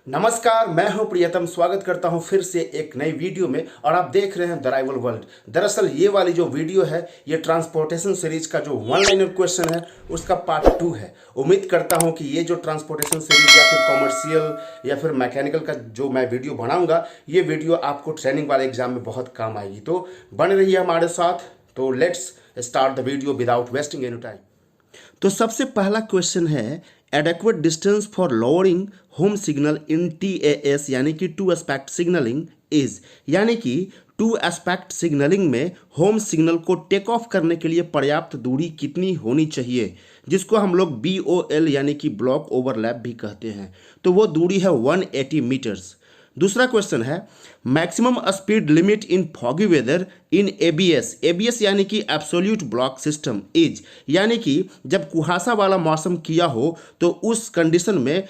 नमस्कार, मैं हूं प्रियतम। स्वागत करता हूं फिर से एक नई वीडियो में और आप देख रहे हैं द राइवल वर्ल्ड। दरअसल ये वाली जो वीडियो है ये ट्रांसपोर्टेशन सीरीज का जो वन लाइनर क्वेश्चन है उसका पार्ट 2 है। उम्मीद करता हूं कि ये जो ट्रांसपोर्टेशन सीरीज या फिर कॉमर्शियल या फिर मैकेनिकल का जो मैं वीडियो बनाऊंगा ये वीडियो आपको ट्रेनिंग वाले एग्जाम में बहुत काम आएगी। तो बने रहिए हमारे साथ। तो let's start the video without wasting any time. तो सबसे पहला क्वेश्चन है adequate distance for lowering home signal in TAS यानी कि टू एस्पेक्ट सिग्नलिंग इज, यानी कि टू एस्पेक्ट सिग्नलिंग में होम सिग्नल को टेक ऑफ करने के लिए पर्याप्त दूरी कितनी होनी चाहिए, जिसको हम लोग BOL यानी कि ब्लॉक ओवरलैप भी कहते हैं। तो वो दूरी है 180 मीटर्स। दूसरा क्वेश्चन है maximum speed limit in foggy weather in ABS यानी कि एब्सोल्यूट ब्लॉक सिस्टम इज, यानी कि जब कुहासा वाला मौसम किया हो तो उस कंडीशन में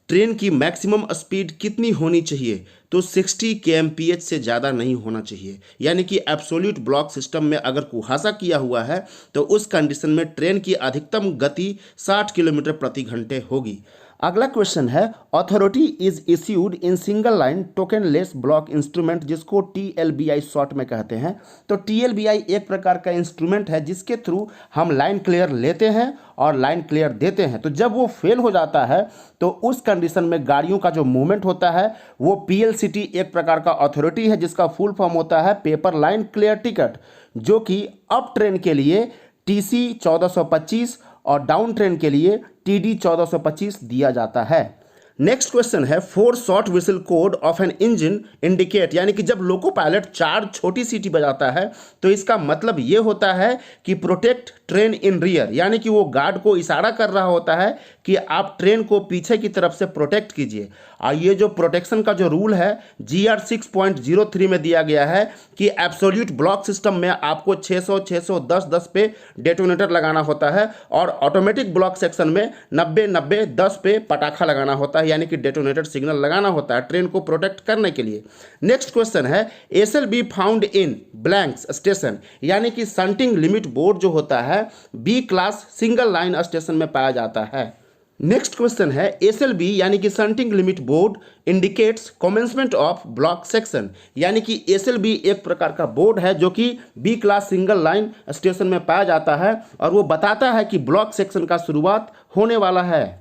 ट्रेन की मैक्सिमम स्पीड कितनी होनी चाहिए। तो 60 kmph से ज़्यादा नहीं होना चाहिए, यानी कि एब्सोल्यूट ब्लॉक सिस्टम में अगर कुहासा किया हुआ है तो उस कंडीशन में ट्रेन की अधिकतम गति 60 किलोमीटर प्रति घंटे होगी। अगला क्वेश्चन है authority is issued in single line tokenless block instrument, जिसको TLBI शॉर्ट में कहते हैं। तो TLBI एक प्रकार का इंस्ट्रूमेंट है जिसके थ्रू हम लाइन क्लियर लेते हैं और लाइन क्लियर देते हैं। तो जब वो फेल हो जाता है तो उस कंडीशन में गाड़ियों का जो मूवमेंट होता है वो PLCT एक प्रकार का अथॉरिटी है जिसका फुल फॉर्म होता है पेपर लाइन क्लियर टिकट, जो कि अप ट्रेन के लिए TC 1425 और डाउन ट्रेन के लिए TD 1425 दिया जाता है। नेक्स्ट क्वेश्चन है 4 short whistle code of an engine indicate, यानी कि जब लोको पायलट 4 छोटी सीटी बजाता है तो इसका मतलब ये होता है कि प्रोटेक्ट ट्रेन इन रियर, यानी कि वो गार्ड को इशारा कर रहा होता है कि आप ट्रेन को पीछे की तरफ से प्रोटेक्ट कीजिए। और ये जो प्रोटेक्शन का जो रूल है GR 6.03 में दिया गया है कि एब्सोल्यूट ब्लॉक सिस्टम में आपको 600 610 10 पे डेटोनेटर लगाना होता है और ऑटोमेटिक ब्लॉक सेक्शन में 90 90 10 पे पटाखा लगाना होता है, यानी कि डेटोनेटर सिग्नल लगाना होता है ट्रेन को प्रोटेक्ट करने के लिए। नेक्स्ट क्वेश्चन है SLB found in blanks station, यानी कि शंटिंग लिमिट बोर्ड जो होता है B class single line station में पाया जाता है। नेक्स्ट क्वेश्चन है SLB यानी कि shunting limit board indicates commencement of block section, यानी कि SLB एक प्रकार का बोर्ड है जो कि B class single line station में पाया जाता है और वो बताता है कि ब्लॉक सेक्शन का शुरुआत होने वाला है।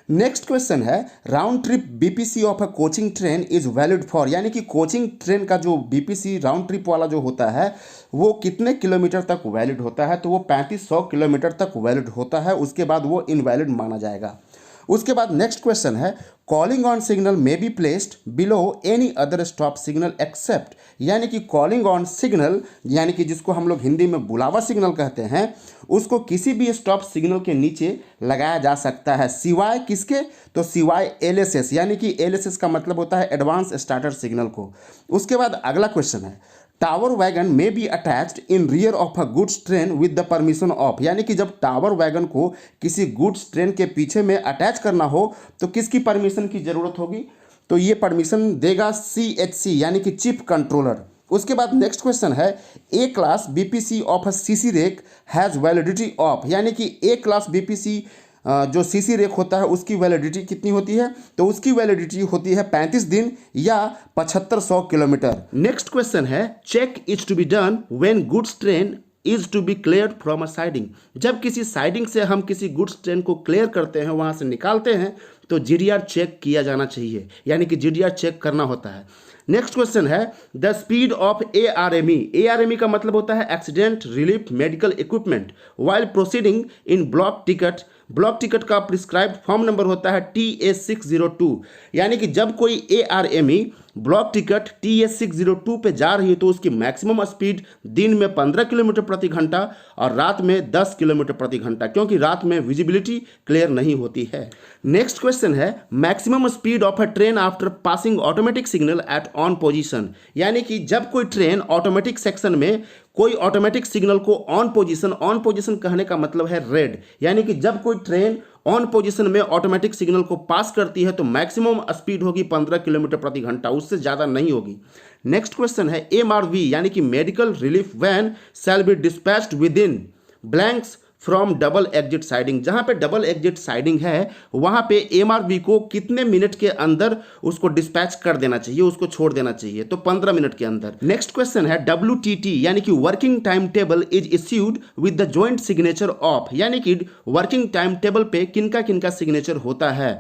नेक्स्ट क्वेश्चन है round trip BPC of a coaching train is valid for, यानी कि कोचिंग ट्रेन का जो BPC राउंड ट्रिप वाला जो होता है वो कितने किलोमीटर तक वैलिड होता है। तो वो 3500 किलोमीटर तक वैलिड होता है, उसके बाद वो इनवैलिड माना जाएगा। उसके बाद नेक्स्ट क्वेश्चन है calling on signal may be placed below any other stop signal except, यानी कि कॉलिंग ऑन सिग्नल यानी कि जिसको हम लोग हिंदी में बुलावा सिग्नल कहते हैं उसको किसी भी स्टॉप सिग्नल के नीचे लगाया जा सकता है, सिवाय किसके। तो सिवाय LSS, यानी कि LSS का मतलब होता है एडवांस स्टार्टर सिग्नल को। उसके बाद अगला क्वेश्चन है tower wagon may be attached in rear of a goods train with the permission of, यानी कि जब टावर वैगन को किसी गुड्स ट्रेन के पीछे में अटैच करना हो तो किसकी परमिशन की जरूरत होगी। तो ये परमिशन देगा CHC यानी कि चीफ कंट्रोलर। उसके बाद नेक्स्ट क्वेश्चन है A class BPC of a CC rake has validity of, यानी कि A क्लास BPC जो CC रेक होता है उसकी वैलिडिटी कितनी होती है। तो उसकी वैलिडिटी होती है 35 दिन या 7500 किलोमीटर। नेक्स्ट क्वेश्चन है check is to be done when goods train is to be clear from a siding, जब किसी साइडिंग से हम किसी गुड्स ट्रेन को क्लियर करते हैं वहाँ से निकालते हैं तो GDR चेक किया जाना चाहिए, यानी कि GDR चेक करना होता है। नेक्स्ट क्वेश्चन है द स्पीड ऑफ ARME का मतलब होता है accident relief medical equipment while proceeding in block ticket का प्रिस्क्राइब्ड फॉर्म नंबर होता है TS602, यानी कि जब कोई ARME ब्लॉक टिकट TS602 पे जा रही है तो उसकी मैक्सिमम स्पीड दिन में 15 किलोमीटर प्रति घंटा और रात में 10 किलोमीटर प्रति घंटा, क्योंकि रात में विजिबिलिटी क्लियर नहीं होती है। नेक्स्ट क्वेश्चन है maximum speed of a train after passing automatic signal eight on position, यानी कि जब कोई ट्रेन ऑटोमेटिक सेक्शन में कोई ऑटोमेटिक सिग्नल को ऑन पोजीशन कहने का मतलब है रेड, यानी कि जब कोई ट्रेन ऑन पोजीशन में ऑटोमेटिक सिग्नल को पास करती है तो मैक्सिमम स्पीड होगी 15 किलोमीटर प्रति घंटा, उससे ज़्यादा नहीं होगी। नेक्स्ट क्वेश्चन है MRV यानी कि medical relief van shall be dispatched within blanks from double exit siding. जहां पे डबल एग्जिट साइडिंग है वहां पे एमआरवी को कितने मिनट के अंदर उसको डिस्पैच कर देना चाहिए, उसको छोड़ देना चाहिए? तो 15 मिनट के अंदर। नेक्स्ट क्वेश्चन है WTT यानी कि working time table is issued with the joint signature of, यानी कि वर्किंग टाइम टेबल पे किनका किनका सिग्नेचर होता है?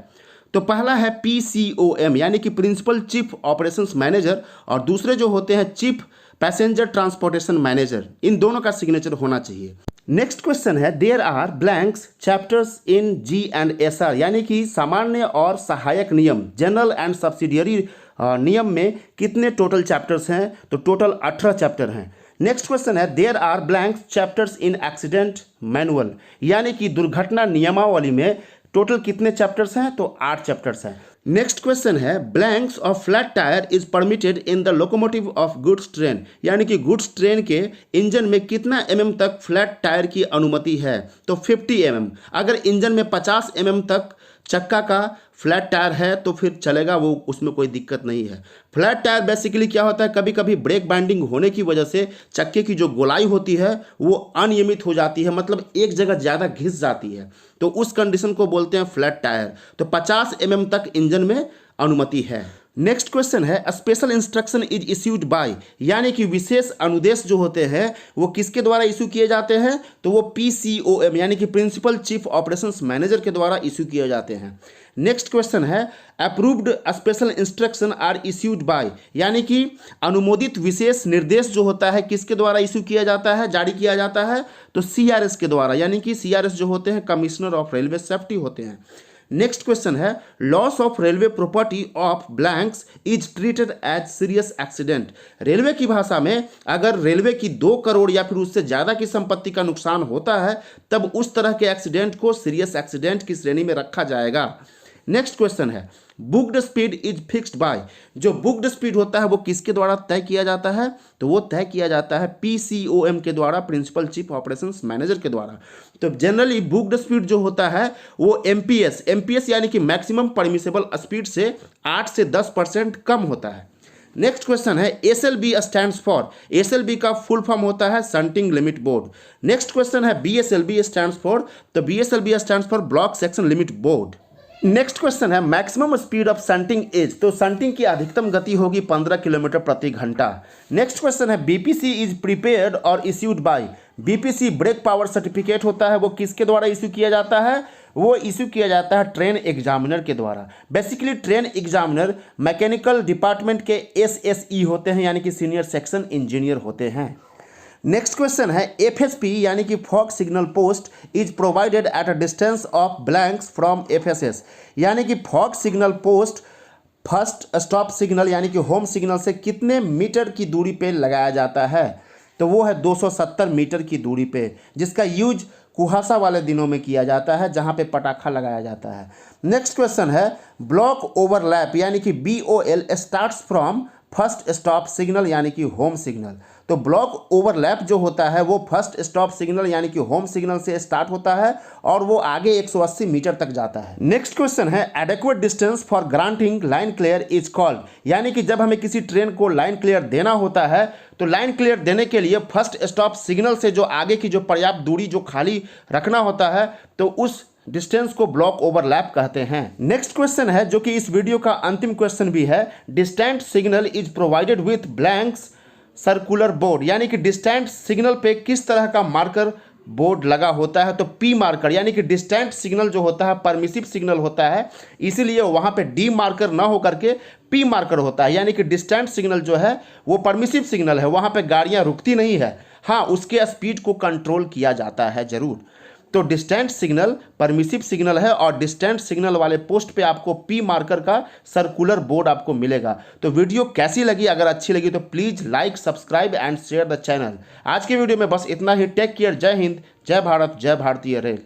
तो पहला है PCOM यानी कि प्रिंसिपल चीफ ऑपरेशंस मैनेजर, और दूसरे जो होते हैं चीफ पैसेंजर ट्रांसपोर्टेशन मैनेजर। इन दोनों का सिग्नेचर होना चाहिए। नेक्स्ट क्वेश्चन है there are blanks chapters in G&SR यानी कि सामान्य और सहायक नियम, जनरल एंड सब्सिडियरी नियम में कितने टोटल चैप्टर्स हैं? तो टोटल 18 चैप्टर हैं। नेक्स्ट क्वेश्चन है there are blanks chapters in accident manual यानी कि दुर्घटना नियमावली में टोटल कितने चैप्टर्स हैं? तो 8 चैप्टर्स हैं। नेक्स्ट क्वेश्चन है blanks of flat tyre is permitted in the locomotive of goods train यानी कि गुड्स ट्रेन के इंजन में कितना mm तक फ्लैट टायर की अनुमति है? तो 50 mm। अगर इंजन में 50 mm तक चक्का का फ्लैट टायर है तो फिर चलेगा, वो उसमें कोई दिक्कत नहीं है। फ्लैट टायर बेसिकली क्या होता है, कभी कभी ब्रेक बाइंडिंग होने की वजह से चक्के की जो गोलाई होती है वो अनियमित हो जाती है, मतलब एक जगह ज़्यादा घिस जाती है, तो उस कंडीशन को बोलते हैं फ्लैट टायर। तो 50 mm तक इंजन में अनुमति है। नेक्स्ट क्वेश्चन है special instruction is issued by यानी कि विशेष अनुदेश जो होते हैं वो किसके द्वारा इशू किए जाते हैं? तो वो PCOM यानी कि प्रिंसिपल चीफ ऑपरेशंस मैनेजर के द्वारा इशू किए जाते हैं। नेक्स्ट क्वेश्चन है approved special instruction are issued by यानी कि अनुमोदित विशेष निर्देश जो होता है किसके द्वारा इशू किया जाता है, जारी किया जाता है? तो CRS के द्वारा, यानी कि CRS जो होते हैं कमिश्नर ऑफ रेलवे सेफ्टी होते हैं। नेक्स्ट क्वेश्चन है loss of railway property of blanks is treated as serious accident. Railway की भाषा में अगर रेलवे की 2 करोड़ या फिर उससे ज़्यादा की संपत्ति का नुकसान होता है तब उस तरह के एक्सीडेंट को सीरियस एक्सीडेंट की श्रेणी में रखा जाएगा। नेक्स्ट क्वेश्चन है booked speed is fixed by. जो बुक्ड स्पीड होता है वो किसके द्वारा तय किया जाता है? तो वो तय किया जाता है PCOM के द्वारा, प्रिंसिपल चीफ ऑपरेशंस मैनेजर के द्वारा। तो जनरली बुक्ड स्पीड जो होता है वो MPS यानी कि मैक्सिमम परमिसेबल स्पीड से 8 से 10% कम होता है। नेक्स्ट क्वेश्चन है SLB स्टैंड्स फॉर। SLB का फुल फॉर्म होता है shunting limit board. Next question है BSLB स्टैंड्स फॉर। तो BSLB stands for block section limit board. Next question है maximum speed of shunting is. तो शंटिंग की अधिकतम गति होगी 15 किलोमीटर प्रति घंटा। नेक्स्ट क्वेश्चन है BPC इज प्रिपेयर्ड और issued by. BPC brake power certificate होता है वो किसके द्वारा इश्यू किया जाता है? वो इश्यू किया जाता है ट्रेन एग्जामिनर के द्वारा। Basically train examiner mechanical department के SSE होते हैं यानी कि सीनियर सेक्शन इंजीनियर होते हैं। नेक्स्ट क्वेश्चन है FSP यानी कि fog signal post is provided at a distance of blanks from FSS यानी कि fog signal post first stop signal यानी कि होम सिग्नल से कितने मीटर की दूरी पे लगाया जाता है? तो वो है 270 मीटर की दूरी पे, जिसका यूज कुहासा वाले दिनों में किया जाता है जहाँ पे पटाखा लगाया जाता है। नेक्स्ट क्वेश्चन है ब्लॉक ओवरलैप यानी कि BOL starts from first stop signal यानी कि होम सिग्नल। तो ब्लॉक ओवरलैप जो होता है वो फर्स्ट स्टॉप सिग्नल यानी कि होम सिग्नल से स्टार्ट होता है और वो आगे 180 मीटर तक जाता है। नेक्स्ट क्वेश्चन है adequate distance for granting line clear is called यानी कि जब हमें किसी ट्रेन को लाइन क्लियर देना होता है तो लाइन क्लियर देने के लिए फर्स्ट स्टॉप सिग्नल से जो आगे की जो पर्याप्त दूरी जो खाली रखना होता है तो उस डिस्टेंस को ब्लॉक ओवरलैप कहते हैं। नेक्स्ट क्वेश्चन है जो कि इस वीडियो का अंतिम क्वेश्चन भी है distant signal is provided with blanks circular board यानी कि डिस्टेंट सिग्नल पे किस तरह का मार्कर बोर्ड लगा होता है? तो P मार्कर यानी कि डिस्टेंट सिग्नल जो होता है परमिसिव सिग्नल होता है, इसीलिए वहाँ पे D मार्कर ना हो करके P मार्कर होता है यानी कि डिस्टेंट सिग्नल जो है वो परमिसिव सिग्नल है, वहाँ पे गाड़ियाँ रुकती नहीं है। हाँ, उसके स्पीड को कंट्रोल किया जाता है ज़रूर। तो डिस्टेंट सिग्नल परमिसिव सिग्नल है और डिस्टेंट सिग्नल वाले पोस्ट पे आपको P मार्कर का सर्कुलर बोर्ड आपको मिलेगा। तो वीडियो कैसी लगी? अगर अच्छी लगी तो please like, subscribe and share the channel. आज के वीडियो में बस इतना ही। Take care. जय हिंद, जय भारत, जय भारतीय रेल।